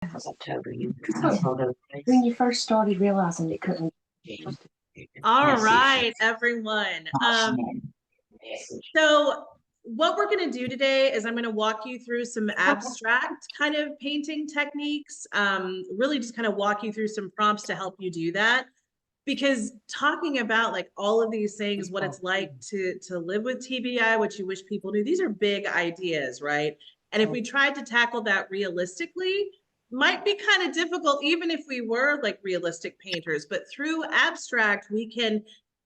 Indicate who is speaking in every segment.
Speaker 1: That was October. You
Speaker 2: Oh,
Speaker 1: saw those
Speaker 2: when you first started realizing it couldn't.
Speaker 3: All right, everyone. So what we're going to do today is I'm going to walk you through some abstract kind of painting techniques, really just kind of walk you through some prompts to help you do that. Because talking about like all of these things, what it's like to live with TBI, what you wish people knew, these are big ideas, right? And if we tried to tackle that realistically, might be kind of difficult, even if we were like realistic painters. But through abstract, we can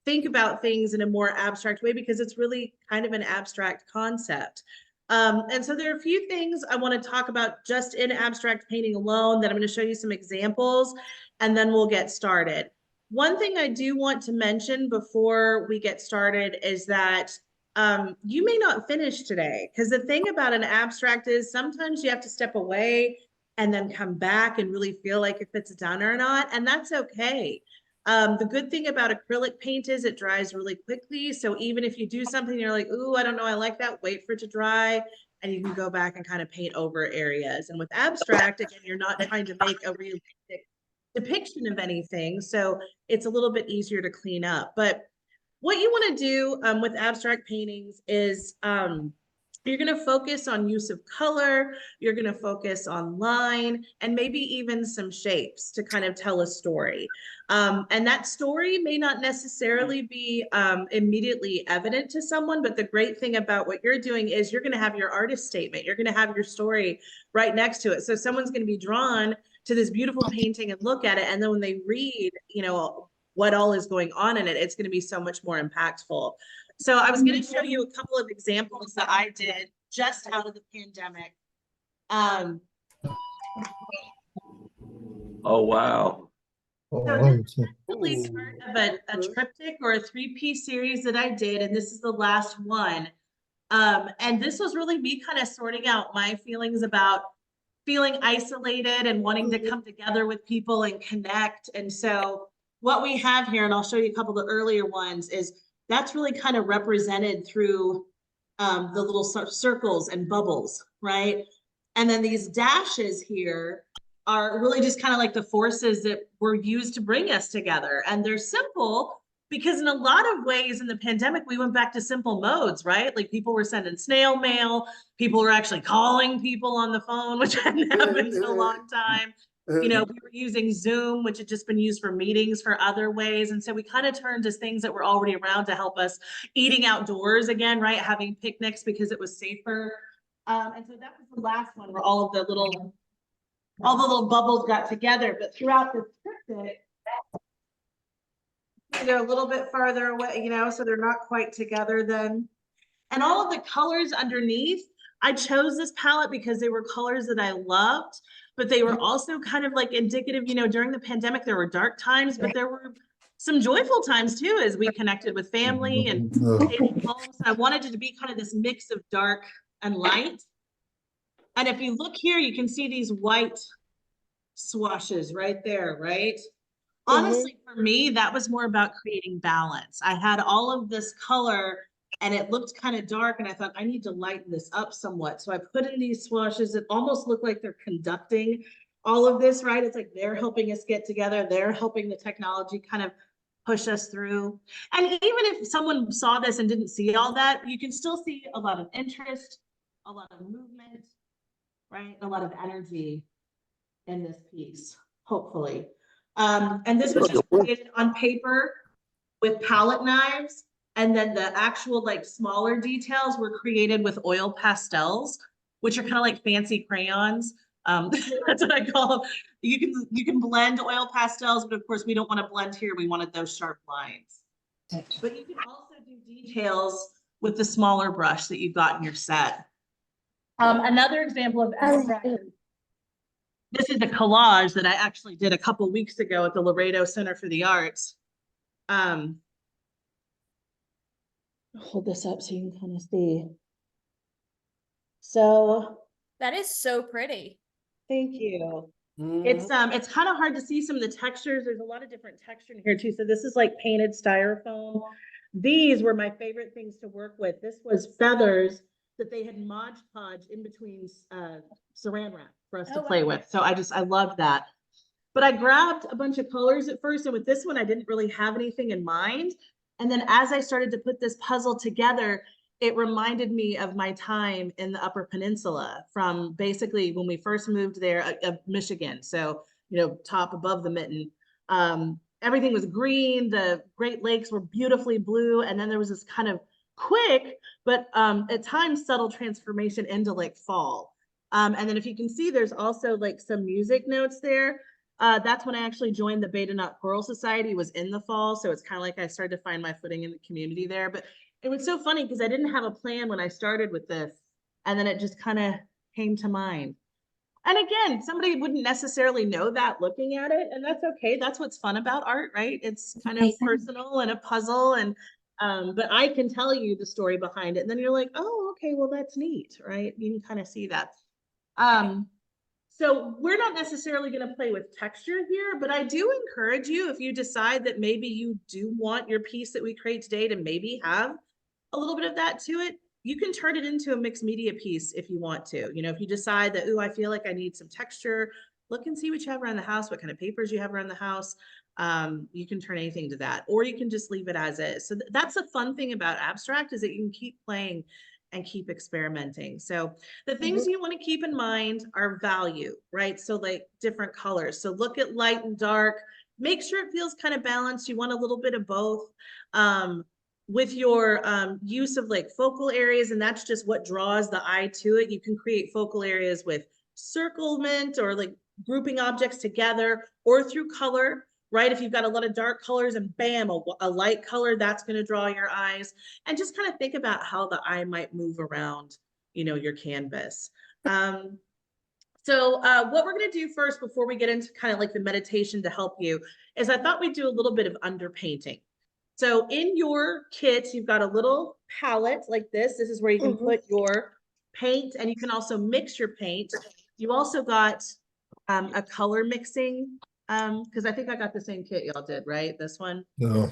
Speaker 3: think about things in a more abstract way because it's really kind of an abstract concept. And so there are a few things I want to talk about just in abstract painting alone that I'm going to show you some examples, and then we'll get started. One thing I do want to mention before we get started is that you may not finish today, because the thing about an abstract is sometimes you have to step away and then come back and really feel like if it's done or not, and that's okay. The good thing about acrylic paint is it dries really quickly. So even if you do something, you're like, ooh, I don't know, I like that, wait for it to dry, and you can go back and kind of paint over areas. And with abstract, again, you're not trying to make a realistic depiction of anything. So it's a little bit easier to clean up. But what you want to do with abstract paintings is you're going to focus on use of color, you're going to focus on line, and maybe even some shapes to kind of tell a story. And that story may not necessarily be immediately evident to someone, but the great thing about what you're doing is you're going to have your artist statement, you're going to have your story right next to it. So someone's going to be drawn to this beautiful painting and look at it, and then when they read, you know, what all is going on in it, it's going to be so much more impactful. So I was going to show you a couple of examples that I did just out of the pandemic.
Speaker 4: Oh, wow.
Speaker 3: So this is actually part of a triptych or a three-piece series that I did, and this is the last one. And this was really me kind of sorting out my feelings about feeling isolated and wanting to come together with people and connect. And so what we have here, and I'll show you a couple of the earlier ones, is that's really kind of represented through the little circles and bubbles, right? And then these dashes here are really just kind of like the forces that were used to bring us together. And they're simple because in a lot of ways in the pandemic, we went back to simple modes, right? Like people were sending snail mail, people were actually calling people on the phone, which hadn't happened in a long time. You know, we were using Zoom, which had just been used for meetings for other ways. And so we kind of turned to things that were already around to help us, eating outdoors again, right? Having picnics because it was safer. And so that was the last one where all the little bubbles got together. But throughout the triptych, they're a little bit farther away, you know, so they're not quite together then. And all of the colors underneath, I chose this palette because they were colors that I loved, but they were also kind of like indicative, you know, during the pandemic, there were dark times, but there were some joyful times too, as we connected with family and stayed home. So I wanted it to be kind of this mix of dark and light. And if you look here, you can see these white swashes right there, right? Honestly, for me, that was more about creating balance. I had all of this color and it looked kind of dark, and I thought I need to lighten this up somewhat. So I put in these swashes that almost look like they're conducting all of this, right? It's like they're helping us get together. They're helping the technology kind of push us through. And even if someone saw this and didn't see all that, you can still see a lot of interest, a lot of movement, right? A lot of energy in this piece, hopefully. And this was just created on paper with palette knives. And then the actual like smaller details were created with oil pastels, which are kind of like fancy crayons. That's what I call them. You can blend oil pastels, but of course we don't want to blend here. We wanted those sharp lines. But you can also do details with the smaller brush that you've got in your set. Another example of abstract. This is a collage that I actually did a couple weeks ago at the Laredo Center for the Arts. Hold this up so you can kind of see. So
Speaker 5: that is so pretty.
Speaker 3: Thank you. It's kind of hard to see some of the textures. There's a lot of different texture in here too. So this is like painted styrofoam. These were my favorite things to work with. This was feathers that they had Mod Podge in between saran wrap. for us
Speaker 5: Oh,
Speaker 3: to
Speaker 5: wow.
Speaker 3: play with. So I loved that. But I grabbed a bunch of colors at first, and with this one, I didn't really have anything in mind. And then as I started to put this puzzle together, it reminded me of my time in the Upper Peninsula from basically when we first moved there of Michigan. So, top above the mitten. Everything was green. The Great Lakes were beautifully blue. And then there was this kind of quick, but at times subtle transformation into like fall. And then if you can see, there's also like some music notes there. That's when I actually joined the Beta Knot Choral Society, was in the fall. So it's kind of like I started to find my footing in the community there. But it was so funny because I didn't have a plan when I started with this. And then it just kind of came to mind. And again, somebody wouldn't necessarily know that looking at it. And that's okay. That's what's fun about art, right? It's kind of personal and a puzzle. And but I can tell you the story behind it. And then you're like, oh, okay, well, that's neat, right? You can kind of see that. So we're not necessarily going to play with texture here, but I do encourage you, if you decide that maybe you do want your piece that we create today to maybe have a little bit of that to it, you can turn it into a mixed media piece if you want to. If you decide that, ooh, I feel like I need some texture, look and see what you have around the house, what kind of papers you have around the house. You can turn anything to that, or you can just leave it as is. So that's the fun thing about abstract, is that you can keep playing and keep experimenting. So the things you want to keep in mind are value, right? So like different colors. So look at light and dark, make sure it feels kind of balanced. You want a little bit of both. With your use of like focal areas, and that's just what draws the eye to it. You can create focal areas with circlement or like grouping objects together, or through color, right? If you've got a lot of dark colors and bam, a light color, that's going to draw your eyes. And just kind of think about how the eye might move around, your canvas. So what we're going to do first, before we get into kind of like the meditation to help you, is I thought we'd do a little bit of underpainting. So in your kit, you've got a little palette like this. This is where you can put your paint, and you can also mix your paint. You also got a color mixing, because I think I got the same kit y'all did, right? This one?
Speaker 1: No.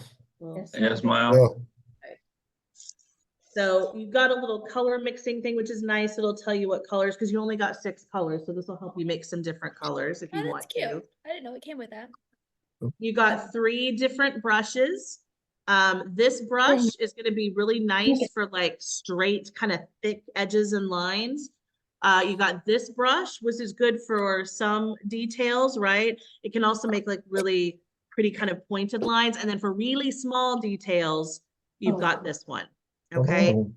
Speaker 4: Yes, ma'am.
Speaker 1: No.
Speaker 3: So you've got a little color mixing thing, which is nice. It'll tell you what colors, because you only got 6 colors. So this will help you mix some different colors if you
Speaker 5: Oh,
Speaker 3: want
Speaker 5: that's cute.
Speaker 3: to.
Speaker 5: I didn't know it came with that.
Speaker 3: You got 3 different brushes. This brush is going to be really nice for like straight, kind of thick edges and lines. You got this brush, which is good for some details, right? It can also make like really pretty kind of pointed lines. And then for really small details, you've got this one. Okay.
Speaker 1: Oh.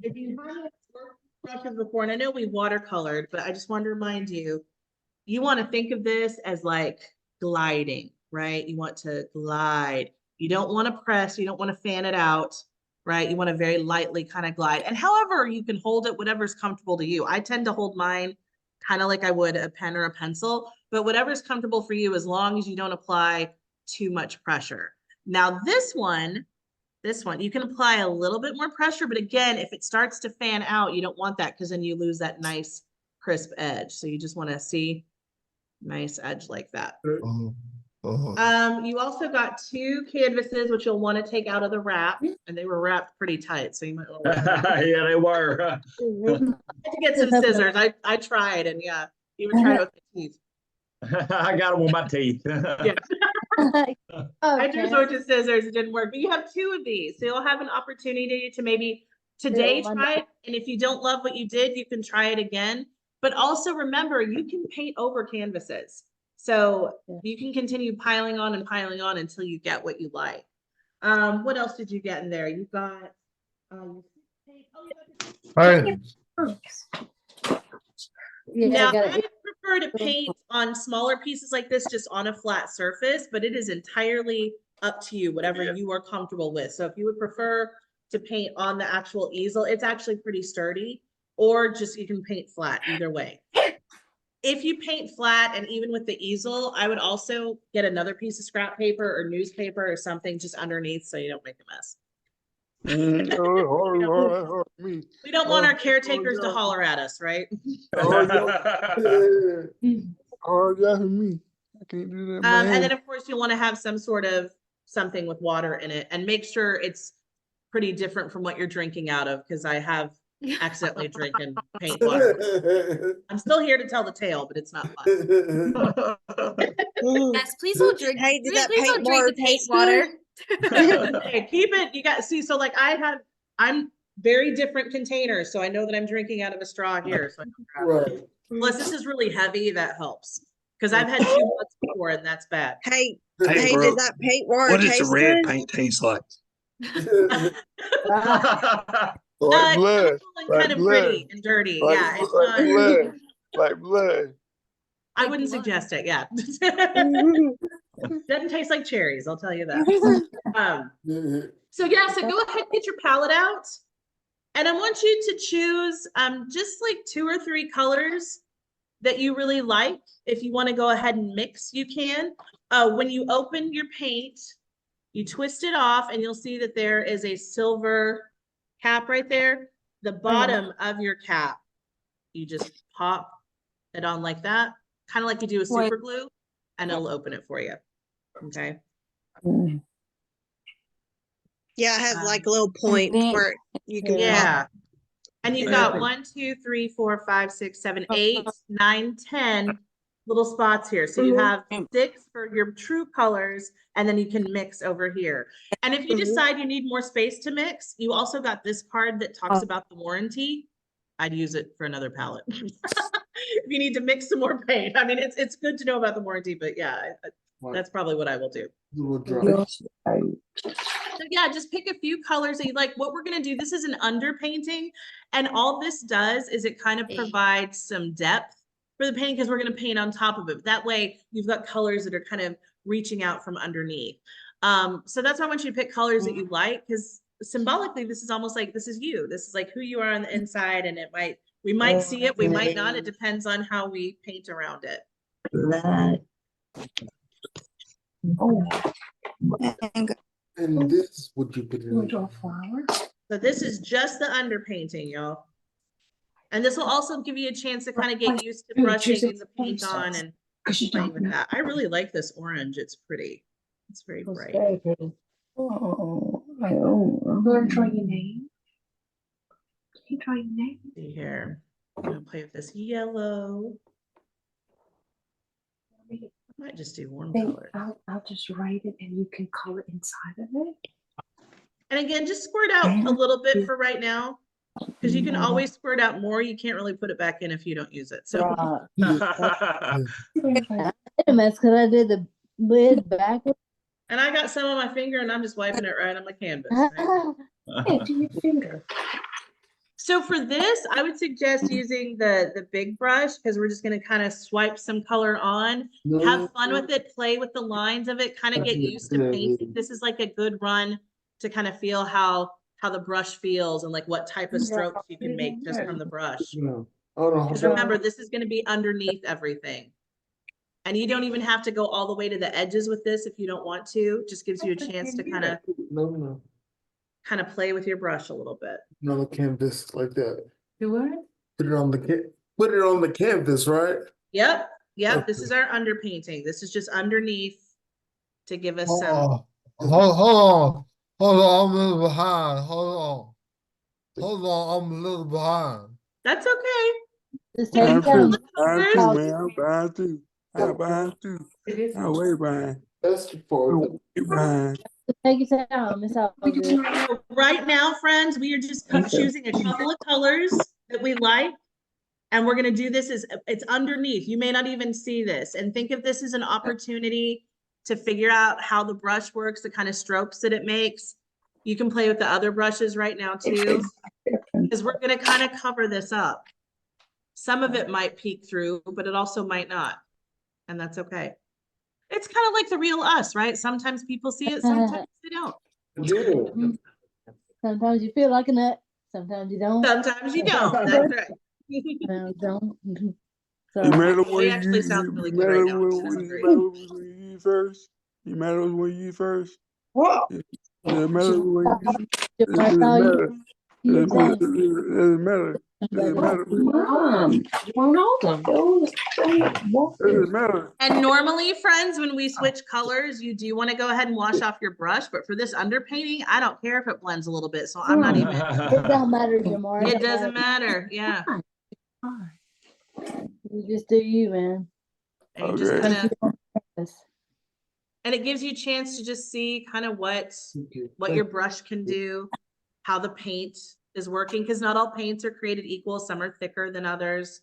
Speaker 3: If you haven't worked with brushes before, and I know we watercolored, but I just want to remind you, you want to think of this as like gliding, right? You want to glide. You don't want to press, you don't want to fan it out, right? You want to very lightly kind of glide. And however you can hold it, whatever's comfortable to you. I tend to hold mine kind of like I would a pen or a pencil, but whatever's comfortable for you, as long as you don't apply too much pressure. Now this one, you can apply a little bit more pressure, but again, if it starts to fan out, you don't want that, because then you lose that nice crisp edge. So you just want to see nice edge like that. You also got 2 canvases, which you'll want to take out of the wrap, and they were wrapped pretty tight, so you might want to
Speaker 4: Yeah, they were.
Speaker 3: I had to get some scissors. I tried, and yeah, you were trying it with the teeth.
Speaker 4: I got them with my teeth.
Speaker 3: Yeah. I just went to scissors, it didn't work. But you have 2 of these, so you'll have an opportunity to maybe today try it. And if you don't love what you did, you can try it again. But also remember, you can paint over canvases. So you can continue piling on until you get what you like. What else did you get in there? You got now, I prefer to paint on smaller pieces like this, just on a flat surface, but it is entirely up to you, whatever you are comfortable with. So if you would prefer to paint on the actual easel, it's actually pretty sturdy, or just you can paint flat, either way. If you paint flat, and even with the easel, I would also get another piece of scrap paper or newspaper or something just underneath, so you don't make a mess. We don't want our caretakers to holler at us, right?
Speaker 1: Oh, yeah, for me. I can't do that.
Speaker 3: And then of course you'll want to have some sort of something with water in it, and make sure it's pretty different from what you're drinking out of, because I have accidentally drinking paint water. I'm still here to tell the tale, but it's not fun.
Speaker 5: Yes, please don't drink.
Speaker 6: Hey, did that
Speaker 5: please
Speaker 6: paint
Speaker 5: don't drink
Speaker 6: water
Speaker 5: the paint
Speaker 6: taste
Speaker 5: water.
Speaker 3: Hey, keep it. You got see. So like I'm very different containers, so I know that I'm drinking out of a straw here. So I don't grab it.
Speaker 1: Right.
Speaker 3: Plus, this is really heavy. That helps because I've had 2 months before, and that's bad.
Speaker 6: Hey,
Speaker 7: Hey,
Speaker 6: hey,
Speaker 7: bro,
Speaker 6: did that paint water
Speaker 7: what does the
Speaker 6: taste
Speaker 7: red
Speaker 6: good?
Speaker 7: paint taste like?
Speaker 1: Like blood.
Speaker 3: Chemical and
Speaker 1: Like
Speaker 3: kind of
Speaker 1: blood.
Speaker 3: pretty and dirty.
Speaker 1: Like,
Speaker 3: Yeah, it's
Speaker 1: like
Speaker 3: not.
Speaker 1: blood. Like blood.
Speaker 3: I
Speaker 5: Like
Speaker 3: wouldn't
Speaker 5: blood.
Speaker 3: suggest it. Yeah, doesn't taste like cherries. I'll tell you that. So yeah, so go ahead and get your palette out. And I want you to choose just like 2 or 3 colors that you really like. If you want to go ahead and mix, you can. When you open your paint, you twist it off and you'll see that there is a silver cap right there. The bottom of your cap, you just pop it on like that, kind of like you do with super glue, and it'll open it for you. Okay.
Speaker 6: Yeah, it has like a little point where you can
Speaker 3: Yeah.
Speaker 6: pop.
Speaker 3: And you've got 1, 2, 3, 4, 5, 6, 7, 8, 9, 10 little spots here. So you have 6 for your true colors, and then you can mix over here. And if you decide you need more space to mix, you also got this card that talks about the warranty. I'd use it for another palette. If you need to mix some more paint. I mean, it's good to know about the warranty, but yeah, that's probably what I will do. So yeah, just pick a few colors that you like. What we're gonna do, this is an underpainting, and all this does is it kind of provides some depth for the painting because we're gonna paint on top of it. That way you've got colors that are kind of reaching out from underneath. So that's why I want you to pick colors that you like, because symbolically this is almost like this is you. This is like who you are on the inside, and we might see it, we might not. It depends on how we paint around it.
Speaker 1: And this would you put in?
Speaker 3: So this is just the underpainting, y'all. And this will also give you a chance to kind of get used to brushing the paint on and playing with that. I really like this orange. It's pretty. It's very bright.
Speaker 2: Oh, I don't try your name. Can you try your name?
Speaker 3: See here. I'm gonna play with this yellow. I might just do warm color.
Speaker 2: I'll just write it and you can color inside of it.
Speaker 3: And again, just squirt out a little bit for right now, because you can always squirt out more. You can't really put it back in if you don't use it. So
Speaker 5: Because I did the lid backwards.
Speaker 3: and I got some on my finger and I'm just wiping it right on my canvas. Right?
Speaker 2: Yeah, do your finger.
Speaker 3: So for this, I would suggest using the big brush, because we're just going to kind of swipe some color on, have fun with it, play with the lines of it, kind of get used to painting. This is like a good run to kind of feel how the brush feels and like what type of strokes you can make just from the brush. Because remember, this is going to be underneath everything. And you don't even have to go all the way to the edges with this if you don't want to. It just gives you a chance to kind of play with your brush a little bit.
Speaker 1: On the canvas like that.
Speaker 2: Do what?
Speaker 1: Put it on the canvas, right?
Speaker 3: Yep. Yep. This
Speaker 1: Okay.
Speaker 3: is our underpainting. This is just underneath to give us some.
Speaker 8: Hold on, I'm a little behind. Hold on, I'm a little behind.
Speaker 3: That's okay.
Speaker 5: Just take your time.
Speaker 9: I'm behind too. I'm behind too.
Speaker 2: It is.
Speaker 9: I'm way behind.
Speaker 1: That's for
Speaker 9: I'm way behind.
Speaker 5: Just take your time. It's all good.
Speaker 3: So right now, friends, we are just choosing a couple of colors that we like. And we're going to do this it's underneath. You may not even see this. And think of this as an opportunity to figure out how the brush works, the kind of strokes that it makes. You can play with the other brushes right now too, because we're going to kind of cover this up. Some of it might peek through, but it also might not. And that's okay. It's kind of like the real us, right? Sometimes people see it, sometimes they don't.
Speaker 1: Yeah.
Speaker 5: Sometimes you feel like a nut. Sometimes you don't.
Speaker 3: Sometimes you don't. That's right.
Speaker 5: Sometimes you don't. So,
Speaker 9: You matter
Speaker 3: It
Speaker 9: when
Speaker 3: actually
Speaker 9: you
Speaker 3: sounds really
Speaker 9: you
Speaker 3: good right
Speaker 9: matter
Speaker 3: now. It
Speaker 9: when
Speaker 3: sounds great.
Speaker 9: you use first. You matter when you use first.
Speaker 1: What?
Speaker 9: It matter when you
Speaker 5: if I saw you, you
Speaker 9: it
Speaker 5: don't.
Speaker 9: doesn't matter. Does it matter?
Speaker 2: Mom, you want all of those?
Speaker 9: Does it matter?
Speaker 3: And normally, friends, when we switch colors, you do want to go ahead and wash off your brush, but for this underpainting, I don't care if it blends a little bit, so I'm not even,
Speaker 5: It don't matter, Jamar.
Speaker 3: it doesn't matter, yeah.
Speaker 5: You just do you, man.
Speaker 3: And you just
Speaker 9: Okay.
Speaker 3: kind of,
Speaker 5: Yes.
Speaker 3: and it gives you a chance to just see kind of what your brush can do, how the paint is working, because not all paints are created equal. Some are thicker than others.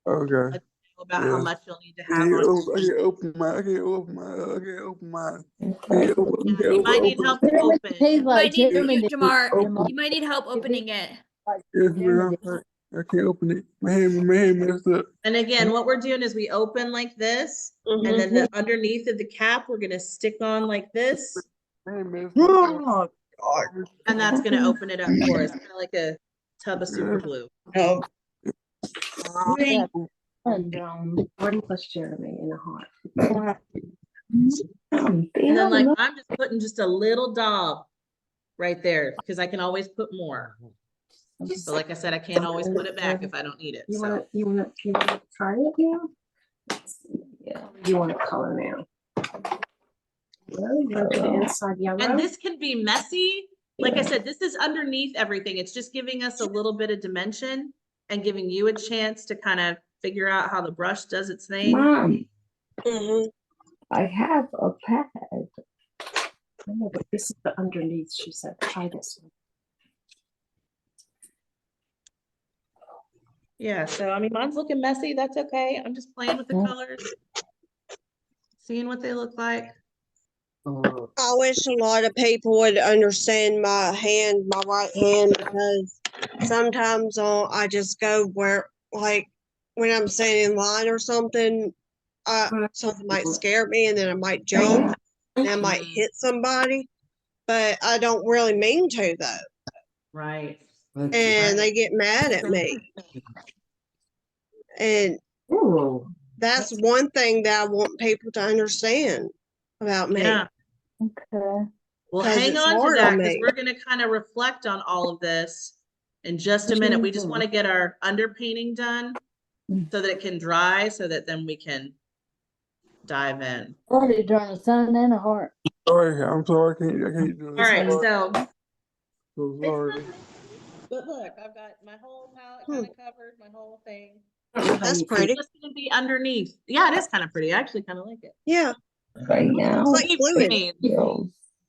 Speaker 9: Okay.
Speaker 3: About
Speaker 9: Yeah.
Speaker 3: how much you'll need to
Speaker 9: I
Speaker 3: have
Speaker 9: can't
Speaker 3: on.
Speaker 9: open my. I can't open my.
Speaker 3: You might need help to open.
Speaker 5: He's like
Speaker 7: you,
Speaker 5: Jeremy did.
Speaker 7: Jamar,
Speaker 9: Open.
Speaker 7: you might need help opening it.
Speaker 5: Like
Speaker 9: Yes,
Speaker 5: Jeremy
Speaker 9: ma'am.
Speaker 5: did.
Speaker 9: I can't open it. My hand messed up.
Speaker 3: And again, what we're doing is we open like this, and
Speaker 6: Mhm.
Speaker 3: then the underneath of the cap, we're gonna stick on like this,
Speaker 9: My hand messed up.
Speaker 6: Oh,
Speaker 3: and that's gonna open it up for us, kind of like a tub of super glue.
Speaker 6: no.
Speaker 5: Yeah.
Speaker 2: Jordan plus Jeremy in a heart.
Speaker 3: And then like, I'm just putting just a little daub right there, because I can always put more. But like I said, I can't always put it back if I don't need it,
Speaker 2: You
Speaker 3: so.
Speaker 2: wanna try it now? Yeah. You want to color now? Well, you go to the inside yellow.
Speaker 3: And this can be messy. Like I said, this is underneath everything. It's just giving us a little bit of dimension and giving you a chance to kind of figure out how the brush does its thing.
Speaker 2: Mom,
Speaker 6: Mhm.
Speaker 2: I have a pad. I know, but this is the underneath. She said, try this one.
Speaker 3: Yeah, so I mean, mine's looking messy. That's okay. I'm just playing with the colors, seeing what they look like.
Speaker 6: I wish a lot of people would understand my right hand, because sometimes I just go where, like, when I'm standing in line or something, something might scare me, and then I might jump, and I might hit somebody, but I don't really mean to, though.
Speaker 3: Right.
Speaker 6: And they get mad at me. And that's one thing that I want people to understand about me.
Speaker 3: Yeah.
Speaker 5: Okay.
Speaker 3: Well,
Speaker 6: 'Cause
Speaker 3: hang
Speaker 6: it's
Speaker 3: on to
Speaker 6: hard
Speaker 3: that,
Speaker 6: on
Speaker 3: because
Speaker 6: me.
Speaker 3: we're going to kind of reflect on all of this in just a minute. We just want to get our underpainting done so that it can dry, so that then we can dive in.
Speaker 5: Already drawing a sun and a heart.
Speaker 9: Sorry, I'm sorry. I can't do
Speaker 3: All
Speaker 9: this.
Speaker 3: right, so
Speaker 9: So
Speaker 3: it's
Speaker 9: sorry.
Speaker 3: not, but look, I've got my whole palette kind of covered, my whole thing.
Speaker 6: That's pretty.
Speaker 3: It's going to be underneath. Yeah, it is kind of pretty. I actually kind of like it.
Speaker 6: Yeah,
Speaker 2: Right now,
Speaker 6: it's like fluid.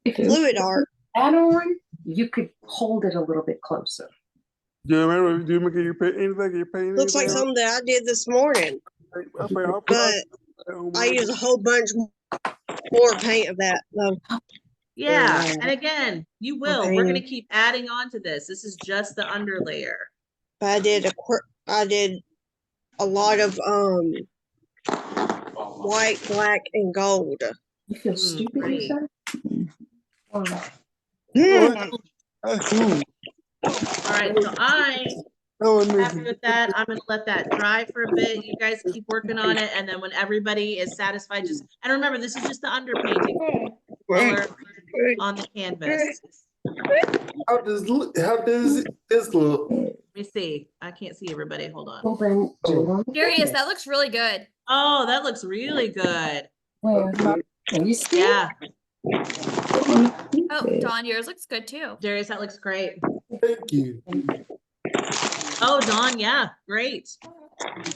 Speaker 2: if you
Speaker 6: Fluid art.
Speaker 2: add on, you could hold it a little bit closer.
Speaker 9: Do you make your paint anything? You paint
Speaker 6: Looks like
Speaker 9: anything?
Speaker 6: something that I did this morning, but I use a whole bunch more paint of that, though.
Speaker 3: Yeah, and again, you will. We're going to
Speaker 6: painting.
Speaker 3: keep adding on to this. This is just the under layer.
Speaker 6: But I did a lot of white, black, and gold.
Speaker 2: You feel stupid, you
Speaker 3: pretty.
Speaker 2: said?
Speaker 9: That's cool.
Speaker 3: All right, so I'm happy with that. I'm going to let that dry for a bit. You guys keep working on it, and then when everybody is satisfied, just, and remember, this is just the underpainting color on the canvas.
Speaker 8: How does this look?
Speaker 3: Let me see. I can't see everybody. Hold on.
Speaker 2: Open.
Speaker 7: Darius, that looks really good.
Speaker 3: Oh, that looks really good.
Speaker 5: Where?
Speaker 2: Can you see?
Speaker 3: Yeah,
Speaker 7: Oh, Dawn, yours looks good too.
Speaker 3: Darius, that looks great.
Speaker 8: Thank you.
Speaker 3: Oh, Dawn, yeah, great.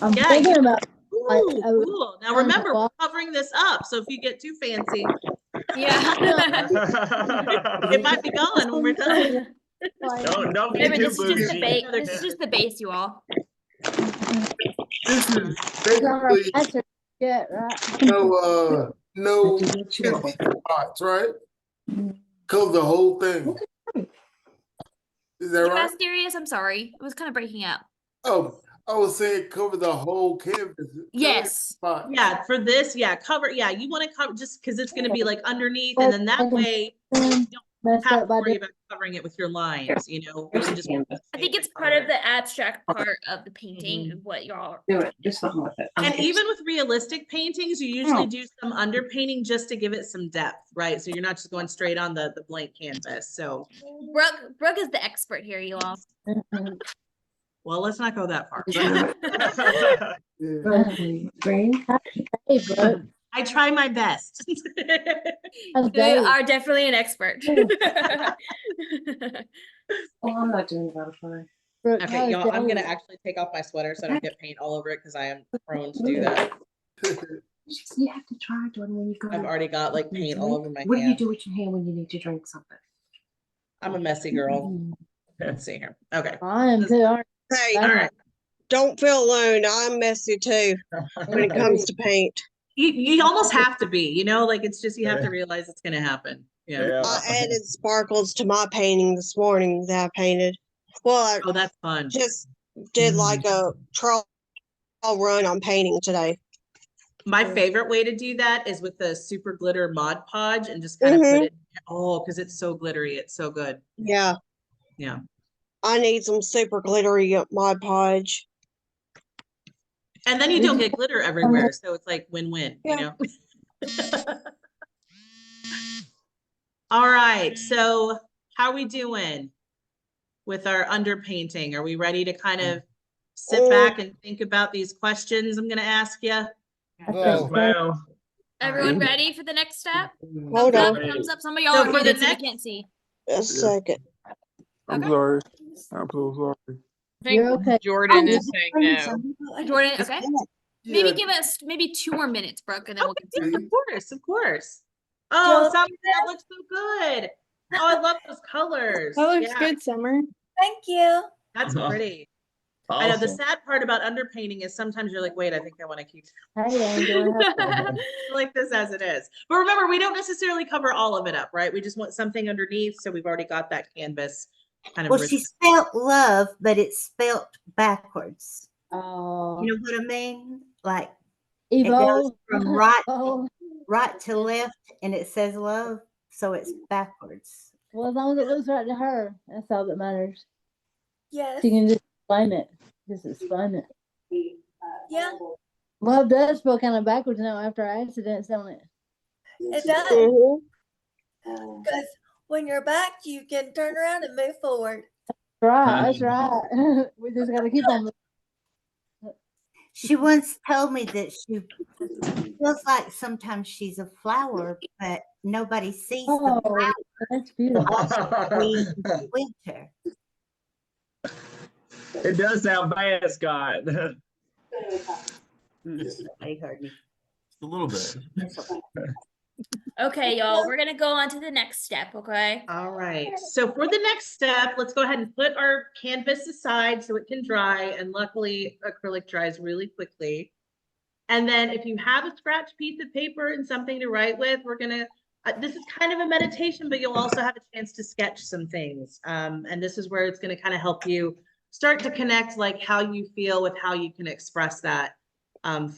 Speaker 5: I'm
Speaker 3: Yeah,
Speaker 5: thinking about
Speaker 3: Ooh, cool. Now remember, we're covering this up, so if you get too fancy,
Speaker 7: Yeah.
Speaker 3: it might be gone when we're done.
Speaker 4: Don't get
Speaker 7: Maybe
Speaker 4: too
Speaker 7: this is just the
Speaker 4: bougie.
Speaker 7: base. This is just the base, you all.
Speaker 8: This is basically
Speaker 5: yeah, right.
Speaker 8: no spots, right? Cover the whole thing. Is that
Speaker 7: Did you
Speaker 8: right?
Speaker 7: ask Darius? I'm sorry. It was kind of breaking up.
Speaker 8: Oh, I was saying cover the whole canvas.
Speaker 7: Yes.
Speaker 8: Spot.
Speaker 3: Yeah, for this, yeah, cover. Yeah, you want to cover just because it's going to be like underneath, and then that way you don't
Speaker 5: Messed
Speaker 3: have
Speaker 5: up
Speaker 3: to
Speaker 5: by
Speaker 3: worry about covering it with your lines. You know, you can just.
Speaker 7: I think it's part of the abstract part of the painting of what y'all.
Speaker 2: Do it. Do something with it.
Speaker 3: And even with realistic paintings, you usually do some underpainting just to give it some depth, right? So you're not just going straight on the blank canvas. So
Speaker 7: Brook is the expert here, you all.
Speaker 3: Well, let's not go that far.
Speaker 2: Green.
Speaker 5: Hey, Brooke.
Speaker 3: I try my best.
Speaker 5: How's
Speaker 7: You
Speaker 5: Dave?
Speaker 7: are definitely an expert.
Speaker 2: Oh, I'm not doing butterfly.
Speaker 5: Brooke,
Speaker 3: Okay,
Speaker 5: how's
Speaker 3: y'all, I'm gonna
Speaker 5: Dave?
Speaker 3: actually take off my sweater so I don't get paint all over it because I am prone to do that.
Speaker 2: You have to try, Jordan, when you go.
Speaker 3: I've already got like paint all over my
Speaker 2: What do you
Speaker 3: hand.
Speaker 2: do with your hand when you need to drink something?
Speaker 3: I'm a messy girl. Let's see here. Okay.
Speaker 5: I am too, aren't
Speaker 6: Hey,
Speaker 3: All right.
Speaker 6: don't feel alone. I'm messy too when it comes to paint.
Speaker 3: You almost have to be, you know, like it's just you have to realize it's gonna happen. Yeah.
Speaker 6: I added sparkles to my painting this morning that I painted. Well, I
Speaker 3: Oh, that's fun.
Speaker 6: just did like a trial run on painting today.
Speaker 3: My favorite way to do that is with the super glitter Mod Podge and just kind of put it. Oh, because it's so glittery. It's so good.
Speaker 6: Yeah,
Speaker 3: Yeah.
Speaker 6: I need some super glittery Mod Podge.
Speaker 3: And then you don't get glitter everywhere, so it's like win-win, you know? All right, so how are we doing with our underpainting? Are we ready to kind of sit back and think about these questions I'm gonna ask you?
Speaker 5: I
Speaker 8: No.
Speaker 5: think so.
Speaker 7: Everyone ready for the next step?
Speaker 6: Hold on
Speaker 7: Thumbs up. Some of y'all
Speaker 3: So
Speaker 7: are
Speaker 3: for the
Speaker 7: muted, so we
Speaker 3: next-
Speaker 7: can't see.
Speaker 6: a second.
Speaker 9: I'm
Speaker 7: Okay.
Speaker 9: sorry. I'm so sorry.
Speaker 10: I think
Speaker 5: You're okay.
Speaker 10: Jordan is saying no.
Speaker 7: Jordan, okay. Maybe give us maybe 2 more minutes, Brooke, and then we'll continue.
Speaker 3: Of course, of course. Oh, Summer, that looks so good. Oh, I love those colors.
Speaker 10: That looks
Speaker 3: Yeah,
Speaker 10: good, Summer.
Speaker 7: Thank you.
Speaker 3: that's
Speaker 4: Uh-huh.
Speaker 3: pretty. I know the
Speaker 4: Awesome.
Speaker 3: sad part about underpainting is sometimes you're like, wait, I think I want to keep
Speaker 5: Hey, Angel.
Speaker 3: like this as it is. But remember, we don't necessarily cover all of it up, right? We just want something underneath. So we've already got that canvas kind of.
Speaker 11: Well, she spelled love, but it's spelled backwards.
Speaker 5: Oh,
Speaker 11: You know what I mean? Like it goes
Speaker 5: Evo.
Speaker 11: from right
Speaker 5: Oh,
Speaker 11: to left, and it says love, so it's backwards.
Speaker 5: well, as long as it looks right to her, that's all that matters.
Speaker 7: Yes.
Speaker 5: She can just explain it. Just explain it.
Speaker 7: Yeah,
Speaker 5: Love does spell kind of backwards now after accidents, don't it?
Speaker 7: it does.
Speaker 6: Mhm.
Speaker 7: Because when you're back, you can turn around and move forward.
Speaker 5: Right, that's right. We just got to keep on.
Speaker 11: She once told me that she feels like sometimes she's a flower, but nobody sees the
Speaker 5: Oh,
Speaker 11: flower
Speaker 5: that's beautiful.
Speaker 11: in winter.
Speaker 4: It does sound bad, Scott.
Speaker 11: They heard me.
Speaker 8: A little bit.
Speaker 7: Okay, y'all, we're gonna go on to the next step, okay?
Speaker 3: All right. So for the next step, let's go ahead and put our canvas aside so it can dry. And luckily, acrylic dries really quickly. And then if you have a scratch piece of paper and something to write with, we're gonna, this is kind of a meditation, but you'll also have a chance to sketch some things. And this is where it's gonna kind of help you start to connect like how you feel with how you can express that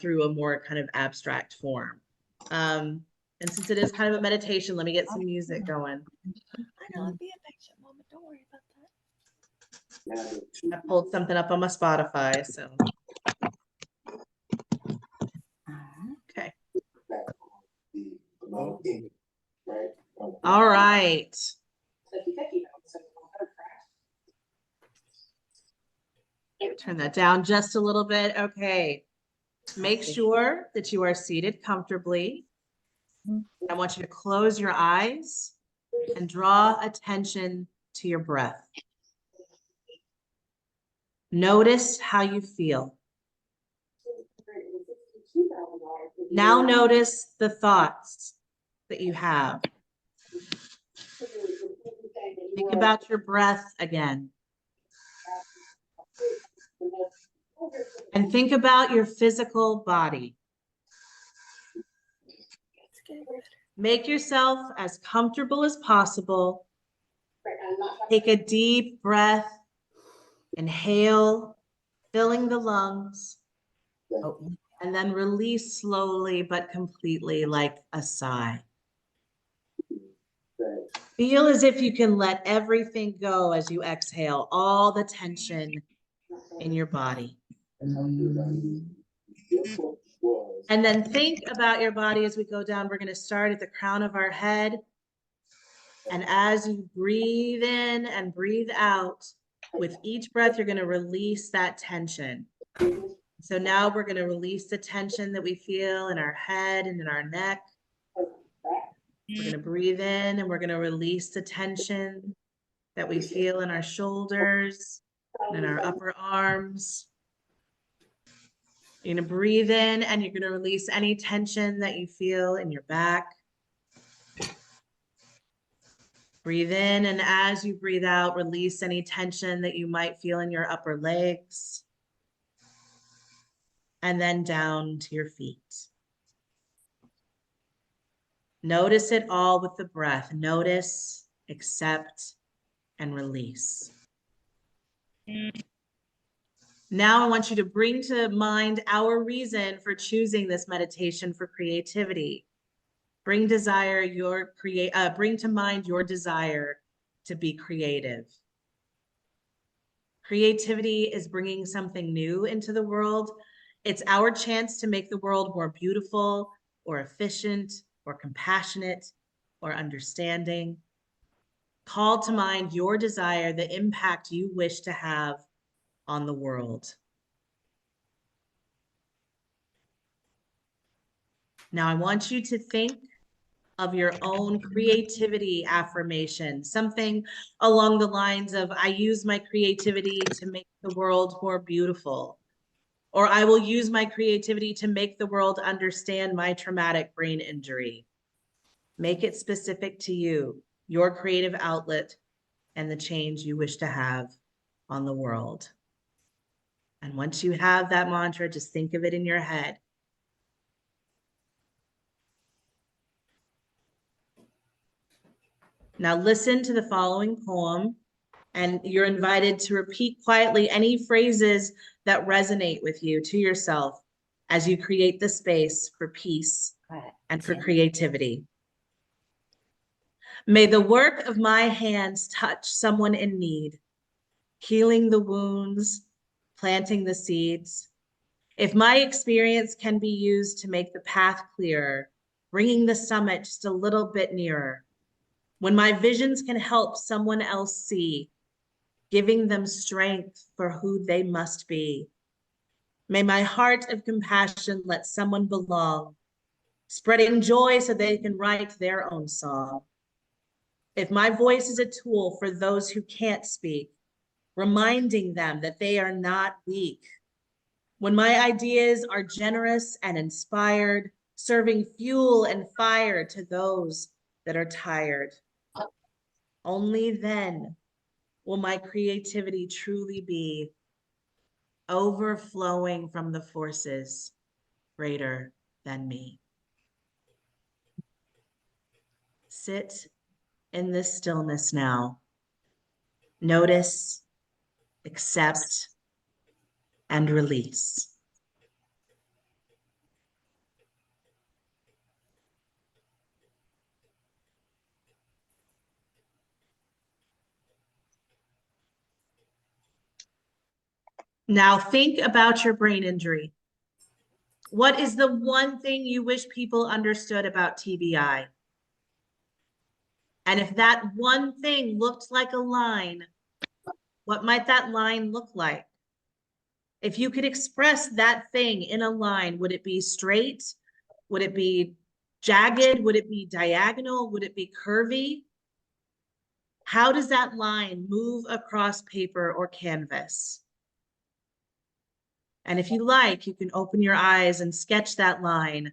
Speaker 3: through a more kind of abstract form. And since it is kind of a meditation, let me get some music going.
Speaker 7: I know, I'll be a patient moment. Don't worry about that.
Speaker 3: I pulled something up on my Spotify, so. Okay. All right. Turn that down just a little bit. Okay. Make sure that you are seated comfortably. I want you to close your eyes and draw attention to your breath. Notice how you feel. Now notice the thoughts that you have. Think about your breath again. And think about your physical body. Make yourself as comfortable as possible. Take a deep breath. Inhale, filling the lungs. And then release slowly but completely like a sigh. Feel as if you can let everything go as you exhale, all the tension in your body. And then think about your body as we go down. We're going to start at the crown of our head. And as you breathe in and breathe out, With each breath, you're going to release that tension. So now we're going to release the tension that we feel in our head and in our neck. We're going to breathe in and we're going to release the tension that we feel in our shoulders and in our upper arms. You're going to breathe in and you're going to release any tension that you feel in your back. Breathe in, and as you breathe out, release any tension that you might feel in your upper legs. And then down to your feet. Notice it all with the breath. Notice, accept, and release. Now I want you to bring to mind our reason for choosing this meditation for creativity. Bring to mind your desire to be creative. Creativity is bringing something new into the world. It's our chance to make the world more beautiful or efficient or compassionate or understanding. Call to mind your desire, the impact you wish to have on the world. Now I want you to think of your own creativity affirmation, something along the lines of, I use my creativity to make the world more beautiful. Or I will use my creativity to make the world understand my traumatic brain injury. Make it specific to you, your creative outlet, and the change you wish to have on the world. And once you have that mantra, just think of it in your head. Now listen to the following poem, and you're invited to repeat quietly any phrases that resonate with you to yourself as you create the space for peace and for creativity. May the work of my hands touch someone in need, healing the wounds, planting the seeds. If my experience can be used to make the path clearer, bringing the summit just a little bit nearer, when my visions can help someone else see, giving them strength for who they must be. May my heart of compassion let someone belong, spreading joy so they can write their own song. If my voice is a tool for those who can't speak, reminding them that they are not weak. When my ideas are generous and inspired, serving fuel and fire to those that are tired. Only then will my creativity truly be overflowing from the forces greater than me. Sit in this stillness now. Notice, accept, and release. Now think about your brain injury. What is the one thing you wish people understood about TBI? And if that one thing looked like a line, what might that line look like? If you could express that thing in a line, would it be straight? Would it be jagged? Would it be diagonal? Would it be curvy? How does that line move across paper or canvas? And if you like, you can open your eyes and sketch that line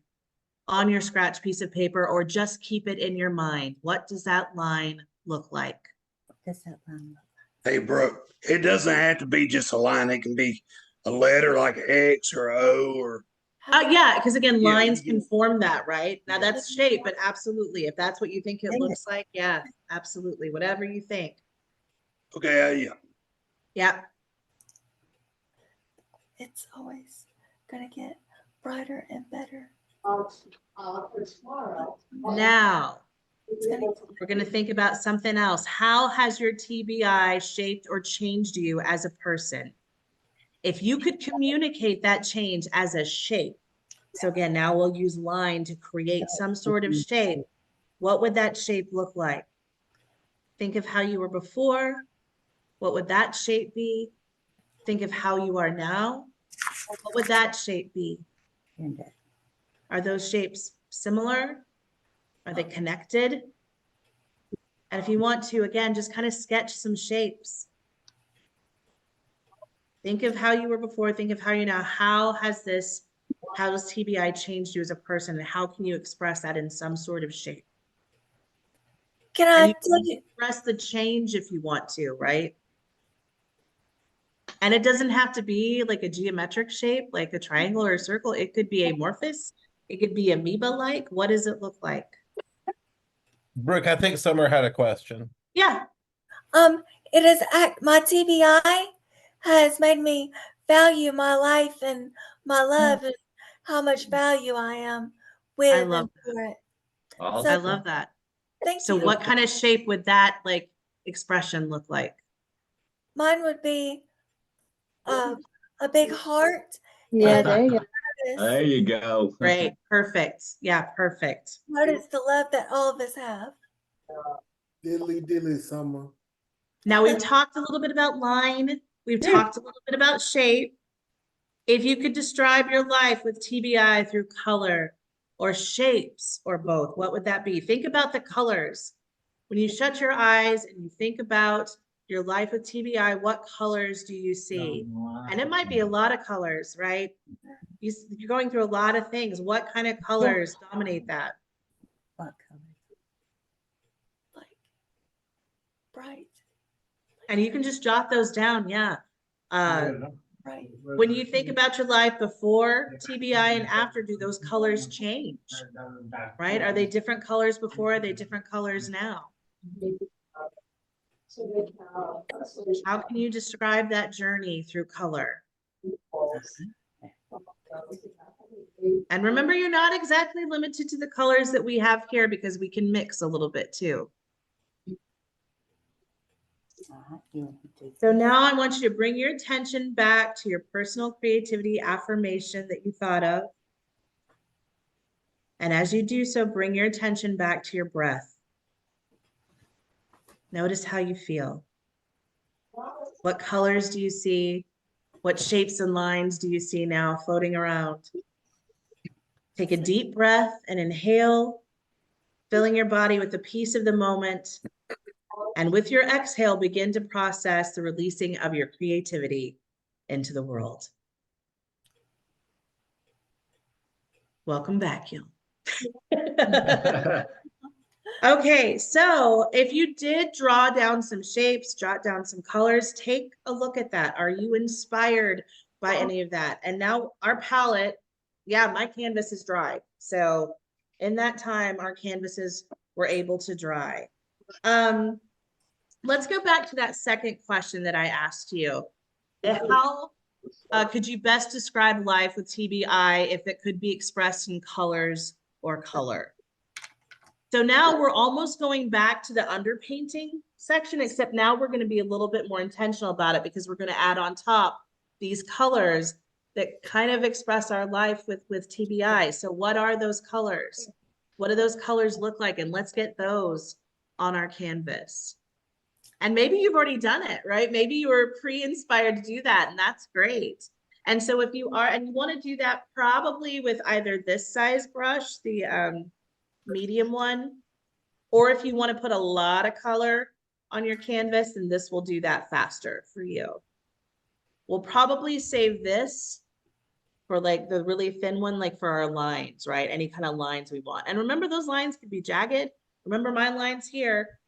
Speaker 3: on your scratch piece of paper, or just keep it in your mind. What does that line look like?
Speaker 11: What does that line look
Speaker 12: Hey, Brooke, it doesn't have to be just a line. It can be a letter like an X or O or.
Speaker 3: Yeah, because again,
Speaker 12: Yeah,
Speaker 3: lines can form that, right? Now that's shape, but absolutely. If that's what you think it
Speaker 11: Dang it.
Speaker 3: looks like, yeah, absolutely. Whatever you think.
Speaker 12: Okay, yeah.
Speaker 3: Yeah.
Speaker 7: It's always gonna get brighter and better.
Speaker 3: Now,
Speaker 7: It's gonna
Speaker 3: we're going to think about something else. How has your TBI shaped or changed you as a person? If you could communicate that change as a shape, so again, now we'll use line to create some sort of shape. What would that shape look like? Think of how you were before. What would that shape be? Think of how you are now. What would that shape be? Are those shapes similar? Are they connected? And if you want to, again, just kind of sketch some shapes. Think of how you were before, think of how you're now. How has TBI changed you as a person, and how can you express that in some sort of shape?
Speaker 7: Can
Speaker 3: And
Speaker 7: I
Speaker 3: you
Speaker 7: tell
Speaker 3: can
Speaker 7: you?
Speaker 3: express the change if you want to, right? And it doesn't have to be like a geometric shape, like a triangle or a circle. It could be amorphous. It could be amoeba-like. What does it look like?
Speaker 13: Brooke, I think Summer had a question.
Speaker 3: Yeah.
Speaker 7: It is my TBI has made me value my life and my love and how much value I am with and for it.
Speaker 4: Awesome.
Speaker 3: I love that.
Speaker 7: Thank
Speaker 3: So
Speaker 7: you.
Speaker 3: what kind of shape would that like expression look like?
Speaker 7: Mine would be a big heart.
Speaker 5: Yeah,
Speaker 7: and
Speaker 5: there you go.
Speaker 4: There you go.
Speaker 3: Great. Perfect. Yeah, perfect.
Speaker 7: Notice the love that all of us have.
Speaker 8: Diddly Summer.
Speaker 3: Now we've talked a little bit about line. We've talked a little bit about shape. If you could describe your life with TBI through color or shapes or both, what would that be? Think about the colors. When you shut your eyes and you think about your life with TBI, what colors do you see? And it might be a lot of colors, right? You're going through a lot of things. What kind of colors dominate that?
Speaker 11: What color?
Speaker 7: Like bright.
Speaker 3: And you can just jot those down, yeah.
Speaker 7: Right.
Speaker 3: When you think about your life before TBI and after, do those colors change? Right? Are they different colors before? Are they different colors now? How can you describe that journey through color? And remember, you're not exactly limited to the colors that we have here because we can mix a little bit too. So now I want you to bring your attention back to your personal creativity affirmation that you thought of. And as you do so, bring your attention back to your breath. Notice how you feel. What colors do you see? What shapes and lines do you see now floating around? Take a deep breath and inhale, filling your body with the peace of the moment. And with your exhale, begin to process the releasing of your creativity into the world. Welcome back, y'all. Okay, so if you did draw down some shapes, jot down some colors, take a look at that. Are you inspired by any of that? And now our palette, yeah, my canvas is dry. So in that time, our canvases were able to dry. Let's go back to that second question that I asked you. How could you best describe life with TBI if it could be expressed in colors or color? So now we're almost going back to the underpainting section, except now we're going to be a little bit more intentional about it because we're going to add on top these colors that kind of express our life with TBI. So what are those colors? What do those colors look like? And let's get those on our canvas. And maybe you've already done it, right? Maybe you were pre-inspired to do that, and that's great. And so if you are, and you want to do that probably with either this size brush, the medium one, or if you want to put a lot of color on your canvas, then this will do that faster for you. We'll probably save this for like the really thin one, like for our lines, right? Any kind of lines we want. And remember, those lines could be jagged. Remember my lines here,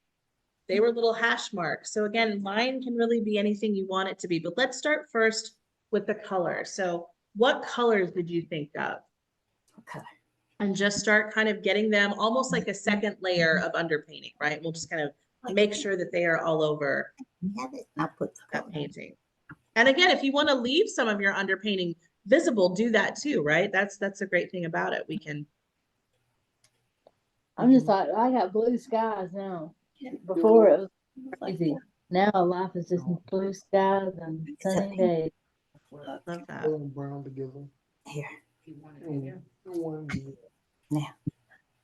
Speaker 3: they were little hash marks. So again, line can really be anything you want it to be, but let's start first with the color. So what colors did you think of?
Speaker 11: Okay.
Speaker 3: And just start kind of getting them almost like a second layer of underpainting, right? We'll just kind of make sure that they are all over
Speaker 11: I'll put
Speaker 3: that painting. And again, if you want to leave some of your underpainting visible, do that too, right? That's a great thing about it. We can.
Speaker 5: I'm just like, I got blue skies now. Before it was crazy. Now life is just blue skies and sunny days.
Speaker 3: Love that.
Speaker 8: Brown together.
Speaker 11: Here.
Speaker 8: Now.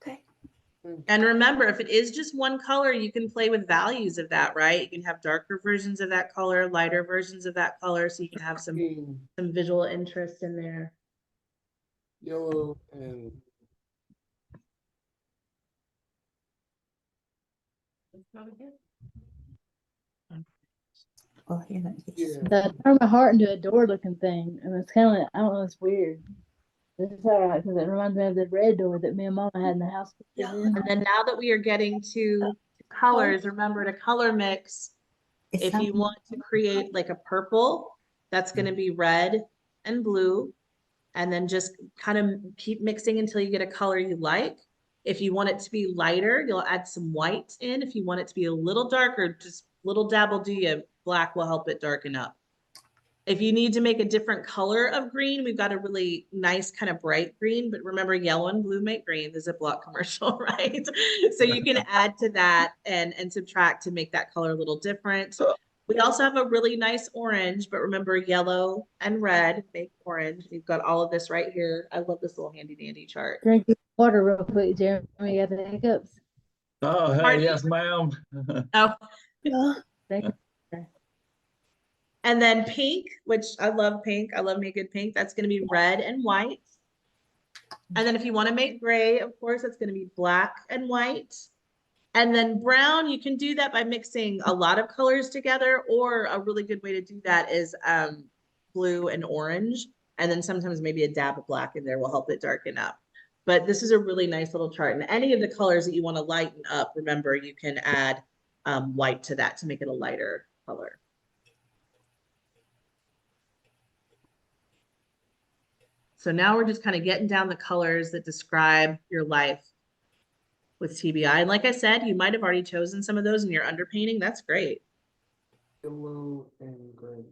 Speaker 7: Okay.
Speaker 3: And remember, if it is just one color, you can play with values of that, right? You can have darker versions of that color, lighter versions of that color, so you can have some visual interest in there.
Speaker 8: Yellow and
Speaker 11: Oh, here, let me get
Speaker 8: yeah.
Speaker 5: So I turned my heart into a door looking thing, and it's kind of, I don't know, it's weird. This is all right because it reminds me of the red door that me and Mama had in the house.
Speaker 3: And then now that we are getting to colors, remember to color mix.
Speaker 11: It's
Speaker 3: If you
Speaker 11: something-
Speaker 3: want to create like a purple, that's going to be red and blue. And then just kind of keep mixing until you get a color you like. If you want it to be lighter, you'll add some white in. If you want it to be a little darker, just little dab will do you. Black will help it darken up. If you need to make a different color of green, we've got a really nice kind of bright green, but remember yellow and blue make green, the Ziploc commercial, right? So you can add to that and subtract to make that color a little different. We also have a really nice orange, but remember yellow and red make orange. We've got all of this right here. I love this little handy dandy chart.
Speaker 5: Drink your water real quick, Jeremy. You got the hiccups.
Speaker 4: Oh, hey,
Speaker 3: Pardon?
Speaker 4: yes, ma'am.
Speaker 3: Oh.
Speaker 5: Thank you.
Speaker 3: And then pink, which I love pink. I love me a good pink. That's going to be red and white. And then if you want to make gray, of course, it's going to be black and white. And then brown, you can do that by mixing a lot of colors together, or a really good way to do that is blue and orange. And then sometimes maybe a dab of black in there will help it darken up. But this is a really nice little chart. And any of the colors that you want to lighten up, remember, you can add white to that to make it a lighter color. So now we're just kind of getting down the colors that describe your life with TBI. And like I said, you might have already chosen some of those in your underpainting. That's great.
Speaker 8: Yellow and gray.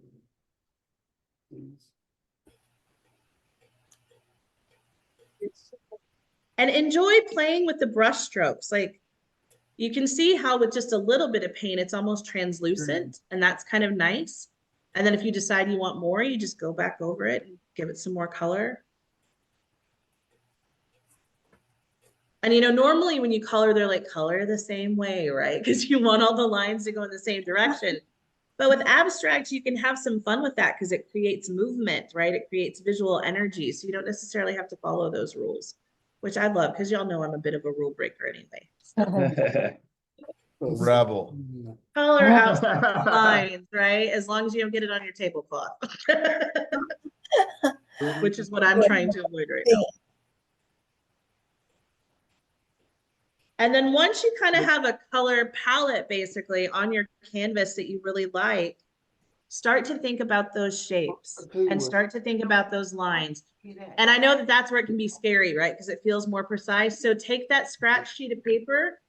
Speaker 3: And enjoy playing with the brush strokes. Like you can see how with just a little bit of paint, it's almost translucent, and that's kind of nice. And then if you decide you want more, you just go back over it and give it some more color. And, you know, normally when you color, they're like color the same way, right? Because you want all the lines to go in the same direction. But with abstract, you can have some fun with that because it creates movement, right? It creates visual energy. So you don't necessarily have to follow those rules, which I love because y'all know I'm a bit of a rule breaker anyway. So.
Speaker 13: Rebel.
Speaker 3: Color out lines, right? As long as you don't get it on your tablecloth, which is what I'm trying to avoid right now. And then once you kind of have a color palette basically on your canvas that you really like, start to think about those shapes and start to think about those lines. And I know that that's where it can be scary, right? Because it feels more precise. So take that scratch sheet of paper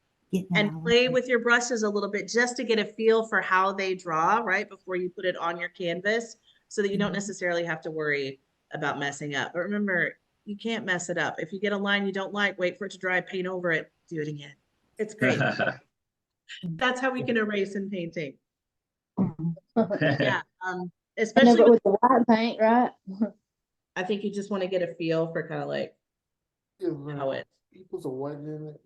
Speaker 3: and play with your brushes a little bit just to get a feel for how they draw, right? Before you put it on your canvas so that you don't necessarily have to worry about messing up. But remember, you can't mess it up. If you get a line you don't like, wait for it to dry, paint over it, do it again. It's great. That's how we can erase in painting. Yeah, especially
Speaker 5: with the white paint, right?
Speaker 3: I think you just want to get a feel for kind of like how it.
Speaker 8: You put some white in it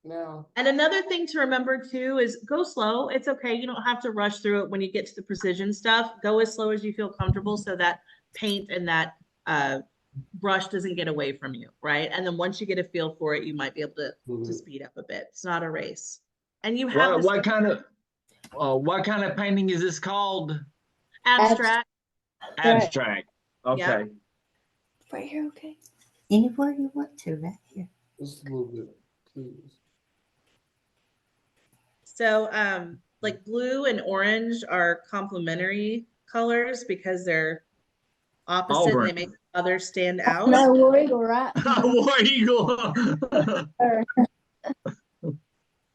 Speaker 8: now.
Speaker 3: And another thing to remember too is go slow. It's okay. You don't have to rush through it when you get to the precision stuff. Go as slow as you feel comfortable so that paint and that brush doesn't get away from you, right? And then once you get a feel for it, you might be able to speed up a bit. It's not a race. And you have
Speaker 4: what kind of painting is this called?
Speaker 3: Abstract.
Speaker 4: Abstract. Okay.
Speaker 3: Yeah.
Speaker 11: Right here, okay? Anywhere you want to, right here.
Speaker 8: Just a little bit, please.
Speaker 3: So like blue and orange are complementary colors because they're opposite and they make others stand out.
Speaker 5: No, War Eagle, right?
Speaker 4: War Eagle.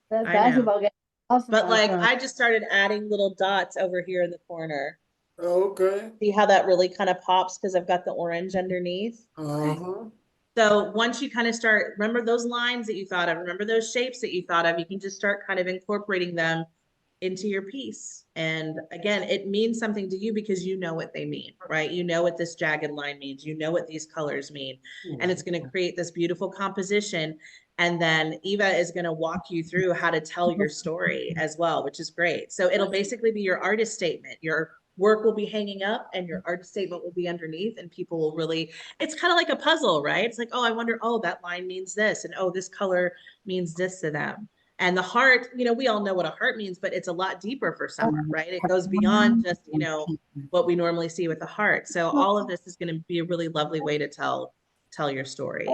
Speaker 5: That basketball game. Awesome.
Speaker 3: But like I just started adding little dots over here in the corner.
Speaker 8: Oh, okay.
Speaker 3: See how that really kind of pops because I've got the orange underneath. So once you kind of start, remember those lines that you thought of, remember those shapes that you thought of, you can just start kind of incorporating them into your piece. And again, it means something to you because you know what they mean, right? You know what this jagged line means. You know what these colors mean. And it's going to create this beautiful composition. And then Eva is going to walk you through how to tell your story as well, which is great. So it'll basically be your artist statement. Your work will be hanging up and your artist statement will be underneath, and people will really, it's kind of like a puzzle, right? It's like, oh, I wonder, oh, that line means this, and oh, this color means this to them. And the heart, you know, we all know what a heart means, but it's a lot deeper for summer, right? It goes beyond just, you know, what we normally see with the heart. So all of this is going to be a really lovely way to tell your story.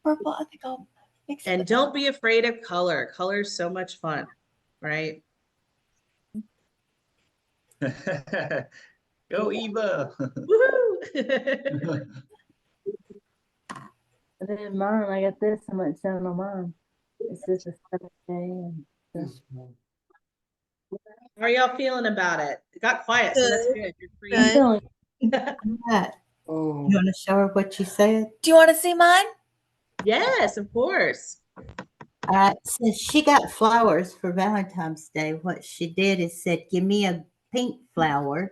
Speaker 7: Purple, I think I'll mix it.
Speaker 3: And don't be afraid of color. Color is so much fun, right?
Speaker 4: Go Eva.
Speaker 3: Woohoo!
Speaker 5: And then mine, I got this. I might sound on mine. It's just a Saturday and stuff.
Speaker 3: How are y'all feeling about it? It got quiet, so that's good. You're free.
Speaker 5: I'm feeling
Speaker 11: Matt,
Speaker 1: Oh,
Speaker 11: you want to show her what you said?
Speaker 7: Do you want to see mine?
Speaker 3: Yes, of course.
Speaker 11: Since she got flowers for Valentine's Day, what she did is said, give me a pink flower.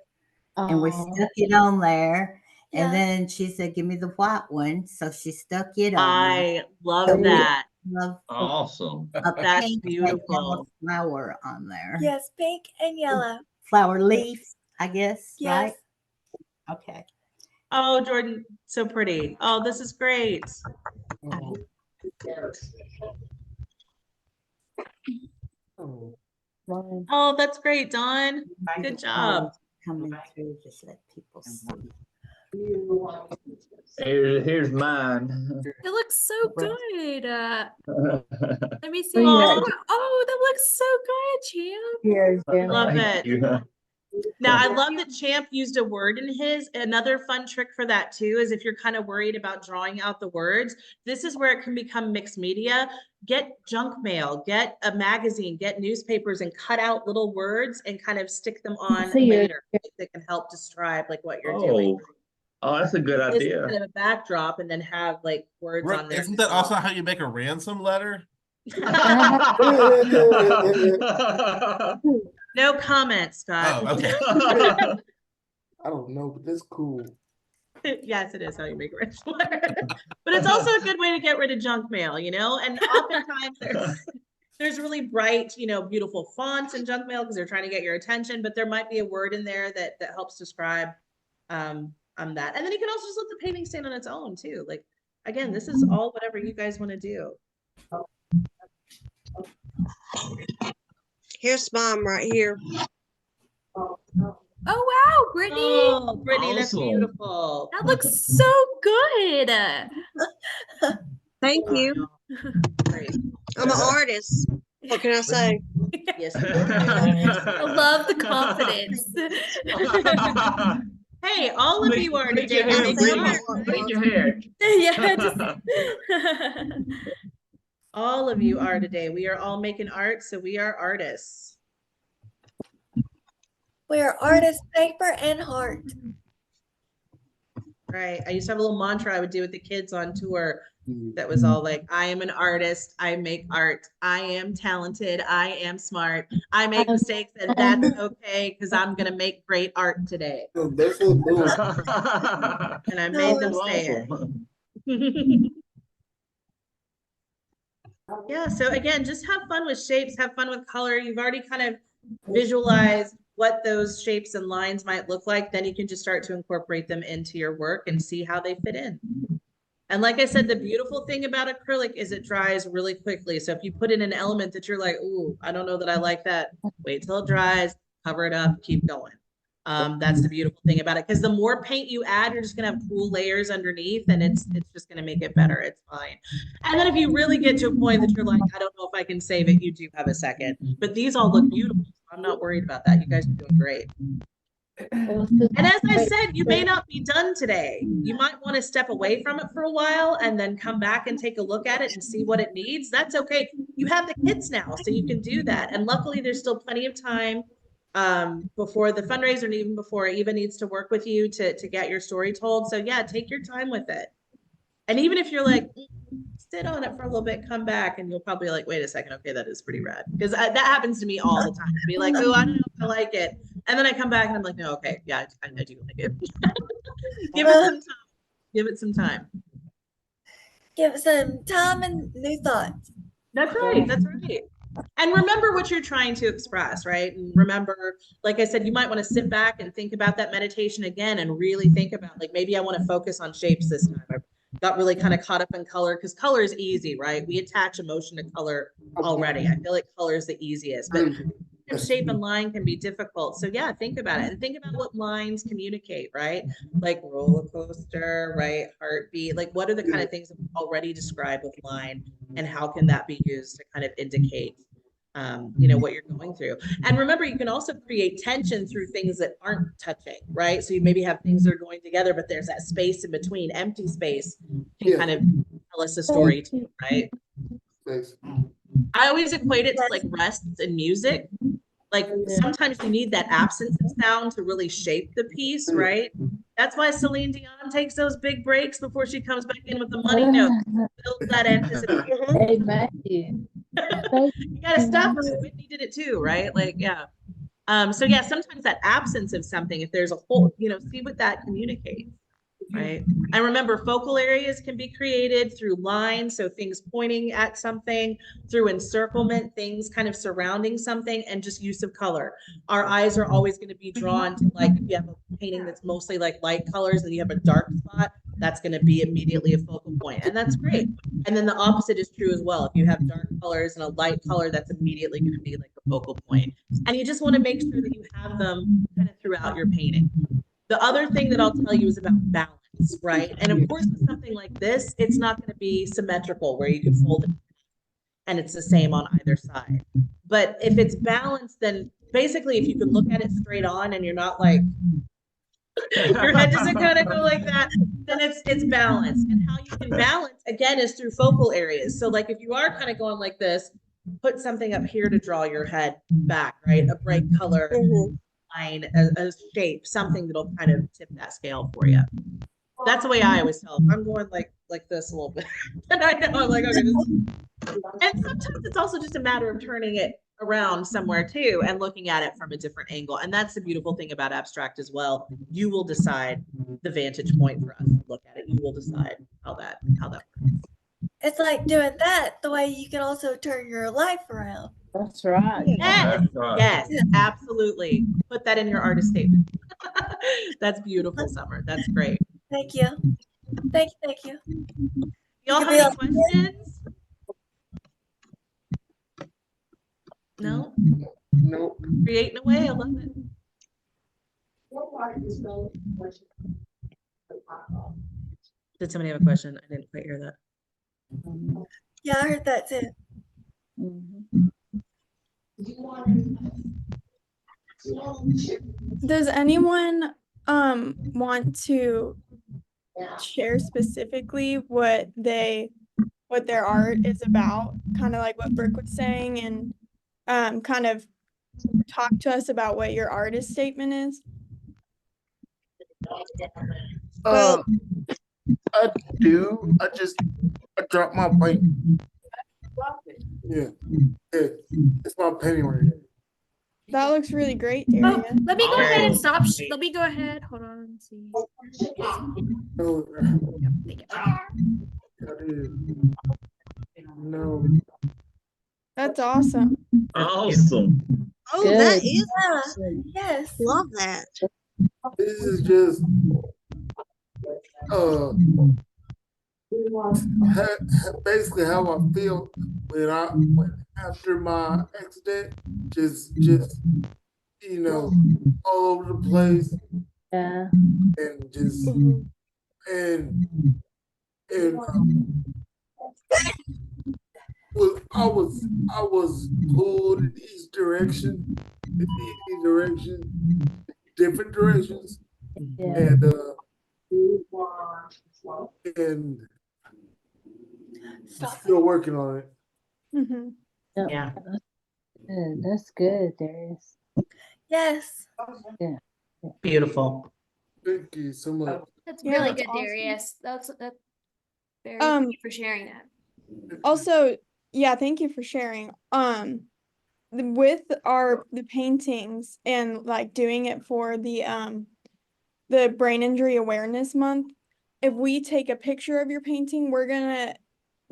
Speaker 11: And we stuck it on there.
Speaker 7: Yeah.
Speaker 11: And then she said, give me the white one. So she stuck it on.
Speaker 3: I love
Speaker 11: So we
Speaker 3: that.
Speaker 11: love
Speaker 4: Awesome.
Speaker 11: a
Speaker 3: That's
Speaker 11: pink and
Speaker 3: beautiful.
Speaker 11: yellow flower on there.
Speaker 7: Yes, pink and yellow.
Speaker 11: Flower leaves, I guess,
Speaker 7: Yes.
Speaker 11: right? Okay.
Speaker 3: Oh, Jordan, so pretty. Oh, this is great.
Speaker 1: oh. Oh.
Speaker 5: mine.
Speaker 3: Oh, that's great, Dawn. Good job.
Speaker 11: Coming through, just let people see.
Speaker 4: Here's mine.
Speaker 10: It looks so good. Let me see.
Speaker 5: Yeah.
Speaker 10: Oh, that looks so good, Champ.
Speaker 5: Here's Jeremy.
Speaker 3: Love
Speaker 4: Thank
Speaker 3: it.
Speaker 4: you.
Speaker 3: Now, I love that Champ used a word in his. Another fun trick for that too is if you're kind of worried about drawing out the words, this is where it can become mixed media. Get junk mail, get a magazine, get newspapers, and cut out little words and kind of stick them on
Speaker 5: See your-
Speaker 3: later that can help describe like what you're doing.
Speaker 4: Oh, that's a good
Speaker 3: This is
Speaker 4: idea.
Speaker 3: kind of a backdrop and then have like words on there.
Speaker 13: Isn't that also how you make a ransom letter?
Speaker 3: No comment, Scott.
Speaker 13: Oh, okay.
Speaker 1: I don't know, but that's cool.
Speaker 3: Yes, it is how you make a rich letter. But it's also a good way to get rid of junk mail, you know? And oftentimes there's really bright, you know, beautiful fonts in junk mail because they're trying to get your attention, but there might be a word in there that helps describe that. And then you can also just let the painting stand on its own too. Like, again, this is all whatever you guys want to do.
Speaker 6: Here's mom right here.
Speaker 10: Oh wow, Brittany.
Speaker 3: Oh, Brittany, that's
Speaker 4: Awesome.
Speaker 3: beautiful.
Speaker 10: That looks so good.
Speaker 6: Thank you.
Speaker 3: Great.
Speaker 6: I'm an artist. What can I say?
Speaker 3: Yes.
Speaker 10: I love the confidence.
Speaker 3: Hey, all of you are
Speaker 4: Make
Speaker 3: today.
Speaker 4: your hair,
Speaker 6: Make
Speaker 4: Brittany.
Speaker 6: art.
Speaker 4: Make your hair.
Speaker 10: Yeah, just
Speaker 3: All of you are today. We are all making art, so we are artists.
Speaker 7: We are artist, paper, and heart.
Speaker 3: Right. I used to have a little mantra I would do with the kids on tour that was all like, I am an artist. I make art. I am talented. I am smart. I make mistakes, and that's okay because I'm going to make great art today.
Speaker 1: That's so cool.
Speaker 3: And I made them say it. Yeah, so again, just have fun with shapes, have fun with color. You've already kind of visualized what those shapes and lines might look like. Then you can just start to incorporate them into your work and see how they fit in. And like I said, the beautiful thing about acrylic is it dries really quickly. So if you put in an element that you're like, ooh, I don't know that I like that, wait till it dries, cover it up, keep going. That's the beautiful thing about it, because the more paint you add, you're just gonna have cool layers underneath, and it's just gonna make it better. It's fine. And then if you really get to a point that you're like, I don't know if I can save it, you do have a second. But these all look beautiful, so I'm not worried about that. You guys are doing great. And as I said, you may not be done today. You might want to step away from it for a while and then come back and take a look at it and see what it needs. That's okay. You have the kids now, so you can do that. And luckily, there's still plenty of time before the fundraiser and even before Eva needs to work with you to get your story told. So yeah, take your time with it. And even if you're like, sit on it for a little bit, come back, and you'll probably like, wait a second, okay, that is pretty rad. Because that happens to me all the time. I'd be like, oh, I don't know if I like it. And then I come back and I'm like, no, okay, yeah, I do like it. Give it some time. Give it some time.
Speaker 7: give some time and new thoughts.
Speaker 3: That's right. That's right. And remember what you're trying to express, right? And remember, like I said, you might want to sit back and think about that meditation again and really think about, like, maybe I want to focus on shapes this time. I got really kind of caught up in color because color is easy, right? We attach emotion to color already. I feel like color is the easiest, but shape and line can be difficult. So yeah, think about it and think about what lines communicate, right? Like roller coaster, right? Heartbeat, like what are the kind of things that we already described with line and how can that be used to kind of indicate what you're going through. And remember, you can also create tension through things that aren't touching, right? So you maybe have things that are going together, but there's that space in between, empty space can kind of tell us a story too, right? I always equate it to like rests in music. Like sometimes you need that absence of sound to really shape the piece, right? That's why Celine Dion takes those big breaks before she comes back in with the money note. Builds that anticipation.
Speaker 5: Hey, Matthew.
Speaker 3: You gotta stop it. Whitney did it too, right? Like, yeah. So yeah, sometimes that absence of something, if there's a hole, see what that communicates, right? And remember, focal areas can be created through lines, so things pointing at something, through encirclement, things kind of surrounding something, and just use of color. Our eyes are always going to be drawn to, like, if you have a painting that's mostly like light colors and you have a dark spot, that's going to be immediately a focal point, and that's great. And then the opposite is true as well. If you have dark colors and a light color, that's immediately going to be like a focal point. And you just want to make sure that you have them kind of throughout your painting. The other thing that I'll tell you is about balance, right? And of course, with something like this, it's not going to be symmetrical where you can fold it and it's the same on either side. But if it's balanced, then basically if you can look at it straight on and you're not like, your head doesn't kind of go like that, then it's balanced. And how you can balance, again, is through focal areas. So like if you are kind of going like this, put something up here to draw your head back, right? A bright color, line, a shape, something that'll kind of tip that scale for you. That's the way I always tell them. I'm going like this a little bit. And I know I'm like, okay. And sometimes it's also just a matter of turning it around somewhere too and looking at it from a different angle. And that's the beautiful thing about abstract as well. You will decide the vantage point for us to look at it. You will decide how that works.
Speaker 7: It's like doing that the way you can also turn your life around.
Speaker 5: That's right.
Speaker 3: Yes, yes, absolutely. Put that in your artist statement. That's beautiful, Summer. That's great.
Speaker 7: Thank you. Thank you.
Speaker 3: Y'all have any questions? No?
Speaker 9: Nope.
Speaker 3: Creating away, I love it. Did somebody have a question? I didn't quite hear that.
Speaker 7: Yeah, I heard that too.
Speaker 10: Does anyone want to share specifically what their art is about, kind of like what Brook was saying, and kind of talk to us about what your artist statement is?
Speaker 9: I do. I dropped my paint. Yeah. It's my painting right here.
Speaker 10: That looks really great, Daria. Oh,
Speaker 14: Let me go ahead and stop. Let me go ahead. Hold on. Let's see.
Speaker 9: No.
Speaker 10: That's awesome.
Speaker 4: Awesome.
Speaker 6: Oh,
Speaker 5: Good.
Speaker 6: that is
Speaker 7: Yes.
Speaker 6: love that.
Speaker 9: This is just basically how I feel when after my accident, just all over the place.
Speaker 5: Yeah.
Speaker 9: And just I was pulled in each direction, different directions, and still working on it.
Speaker 10: Mm-hmm.
Speaker 3: Yeah.
Speaker 5: That's good, Darius.
Speaker 7: Yes.
Speaker 5: Yeah.
Speaker 3: Beautiful.
Speaker 9: Thank you so much.
Speaker 14: That's
Speaker 10: Yeah,
Speaker 14: really
Speaker 10: that's
Speaker 14: good,
Speaker 10: awesome.
Speaker 14: Darius. That's very thank you for sharing that.
Speaker 10: Also, yeah, thank you for sharing. With the paintings and like doing it for the Brain Injury Awareness Month, if we take a picture of your painting, we're gonna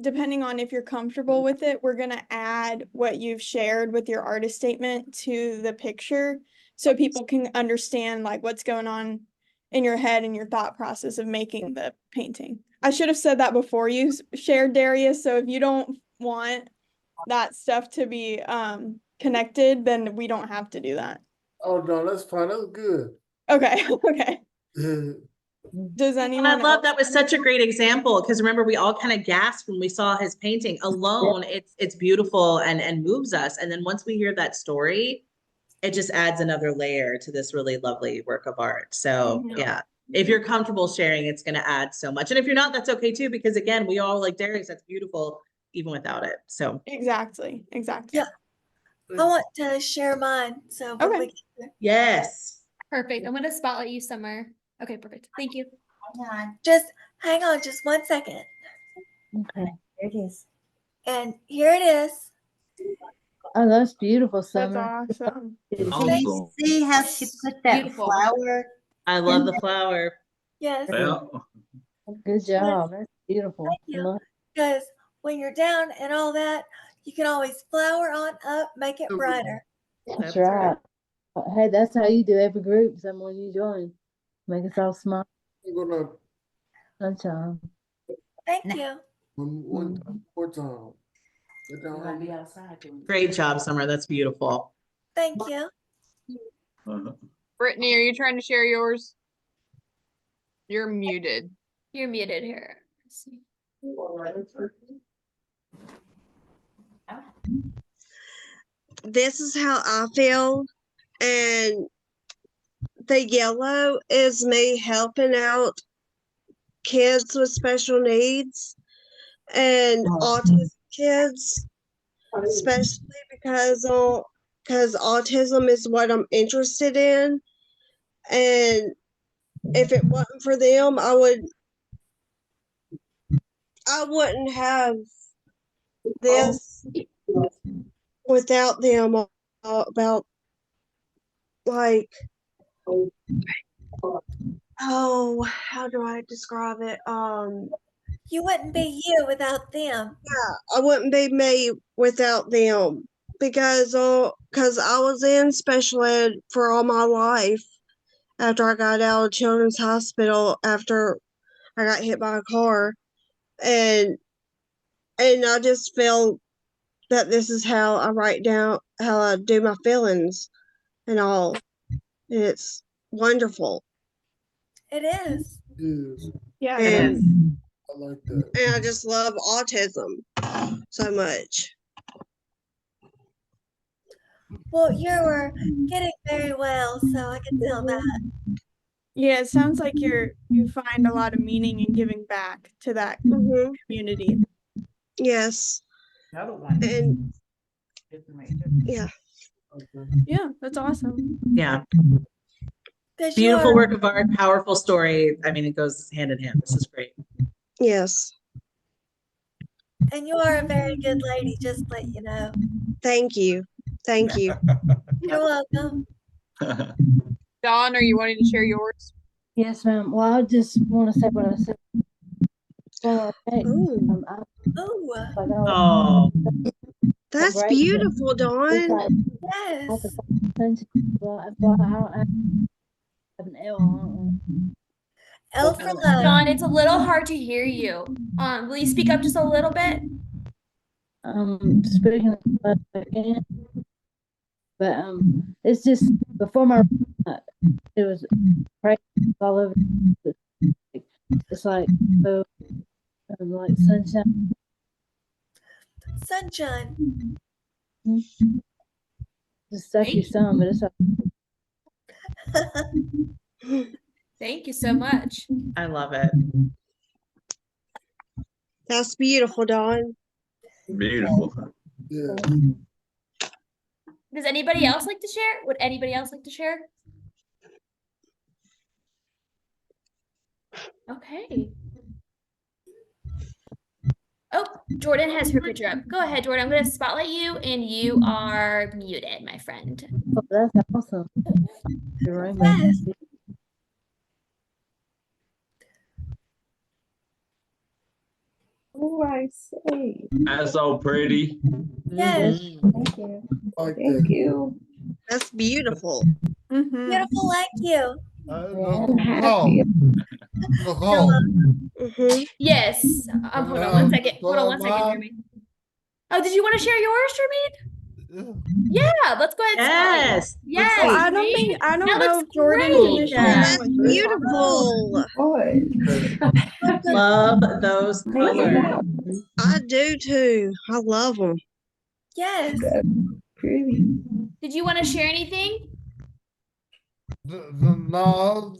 Speaker 10: depending on if you're comfortable with it, we're gonna add what you've shared with your artist statement to the picture so people can understand like what's going on in your head and your thought process of making the painting. I should have said that before you shared, Darius. So if you don't want that stuff to be connected, then we don't have to do that.
Speaker 9: Oh no, that's fine. That's good.
Speaker 10: Okay. Okay. Does
Speaker 3: And
Speaker 10: anyone
Speaker 3: I love
Speaker 10: else?
Speaker 3: that was such a great example because remember we all kind of gasped when we saw his painting alone. It's beautiful and moves us. And then once we hear that story, it just adds another layer to this really lovely work of art. So yeah, if you're comfortable sharing, it's going to add so much. And if you're not, that's okay too, because again, we all like Darius, that's beautiful even without it. So
Speaker 10: Exactly.
Speaker 7: Yeah. I want to share mine. So
Speaker 10: okay.
Speaker 3: Yes.
Speaker 14: Perfect. I'm gonna spotlight you, Summer. Okay, perfect. Thank you.
Speaker 7: Just hang on just 1 second.
Speaker 5: Okay.
Speaker 11: There it is.
Speaker 7: And here it is.
Speaker 5: Oh, that's beautiful,
Speaker 10: That's
Speaker 5: Summer.
Speaker 10: awesome.
Speaker 11: So you see how she put that
Speaker 14: Beautiful.
Speaker 11: flower?
Speaker 3: I love the flower.
Speaker 7: Yes.
Speaker 4: Yeah.
Speaker 5: Good job. That's beautiful.
Speaker 7: Thank
Speaker 5: I
Speaker 7: you.
Speaker 5: love
Speaker 7: Because when you're down and all that, you can always flower on up, make it brighter.
Speaker 5: That's right. Hey, that's how you do every group. Someone you join, make us all smile.
Speaker 9: I'm gonna
Speaker 5: Sunshine.
Speaker 7: Thank you.
Speaker 9: one more time.
Speaker 3: Great job, Summer. That's beautiful.
Speaker 7: Thank you.
Speaker 15: Brittany, are you trying to share yours? You're muted.
Speaker 14: You're muted here. Let's see.
Speaker 6: This is how I feel, and the yellow is me helping out kids with special needs and autism kids, especially because autism is what I'm interested in, and if it wasn't for them, I wouldn't have this without them about like how do I describe it?
Speaker 7: You wouldn't be you without them.
Speaker 6: Yeah, I wouldn't be me without them because I was in special ed for all my life after I got out of children's hospital after I got hit by a car, and I just feel that this is how I write down how I do my feelings and all. And it's wonderful.
Speaker 7: It is.
Speaker 10: Yeah.
Speaker 6: And
Speaker 9: I like that.
Speaker 6: and I just love autism so much.
Speaker 7: Well, you were getting very well, so I can tell that.
Speaker 10: Yeah, it sounds like you find a lot of meaning in giving back to that community.
Speaker 6: Yes. And yeah.
Speaker 10: Yeah, that's awesome.
Speaker 3: Yeah.
Speaker 7: Because
Speaker 3: Beautiful work of art, powerful story. I mean, it goes hand in hand. This is great.
Speaker 6: Yes.
Speaker 7: And you are a very good lady, just to let you know.
Speaker 6: Thank you. Thank you.
Speaker 7: You're welcome.
Speaker 15: Dawn, are you wanting to share yours?
Speaker 5: Yes, ma'am. Well, I just want to say what I said. Well, hey,
Speaker 6: Oh, that's beautiful, Dawn.
Speaker 7: Yes.
Speaker 5: Well, I don't have an L on
Speaker 7: L for love.
Speaker 14: Dawn, it's a little hard to hear you. Will you speak up just a little bit?
Speaker 5: Speaking of again, but it's just before my it was crazy all over. It's like so, like sunshine.
Speaker 7: Sunshine.
Speaker 5: Just suck your thumb, but it's like
Speaker 14: Thank you so much.
Speaker 3: I love it.
Speaker 6: That's beautiful, Dawn.
Speaker 4: Beautiful.
Speaker 9: Yeah.
Speaker 14: Does anybody else like to share? Would anybody else like to share? Okay. Oh, Jordan has her picture up. Go ahead, Jordan. I'm going to spotlight you, and you are muted, my friend.
Speaker 5: oh, that's awesome. You're right,
Speaker 7: Yes.
Speaker 2: Oh, I see.
Speaker 4: That's so pretty.
Speaker 7: Yes.
Speaker 2: Thank you. Thank you.
Speaker 6: That's beautiful.
Speaker 7: Beautiful like you.
Speaker 2: I'm happy.
Speaker 14: Yes. Hold on one second. Hold on one second, Jermaine. Oh, did you want to share yours, Jermaine? Yeah, let's go ahead and start.
Speaker 3: Yes.
Speaker 14: Yes.
Speaker 10: Well, I don't
Speaker 14: Jermaine.
Speaker 10: I don't
Speaker 14: That
Speaker 10: know
Speaker 14: looks
Speaker 10: if Jordan
Speaker 14: great.
Speaker 10: finished
Speaker 6: Oh,
Speaker 10: yet.
Speaker 6: that's beautiful.
Speaker 3: Love those colors.
Speaker 6: I do too. I love them.
Speaker 7: Yes.
Speaker 2: Pretty.
Speaker 14: Did you want to share anything?
Speaker 8: No.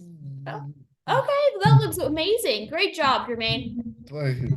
Speaker 14: Okay, that looks amazing. Great job, Jermaine.
Speaker 8: Thank you.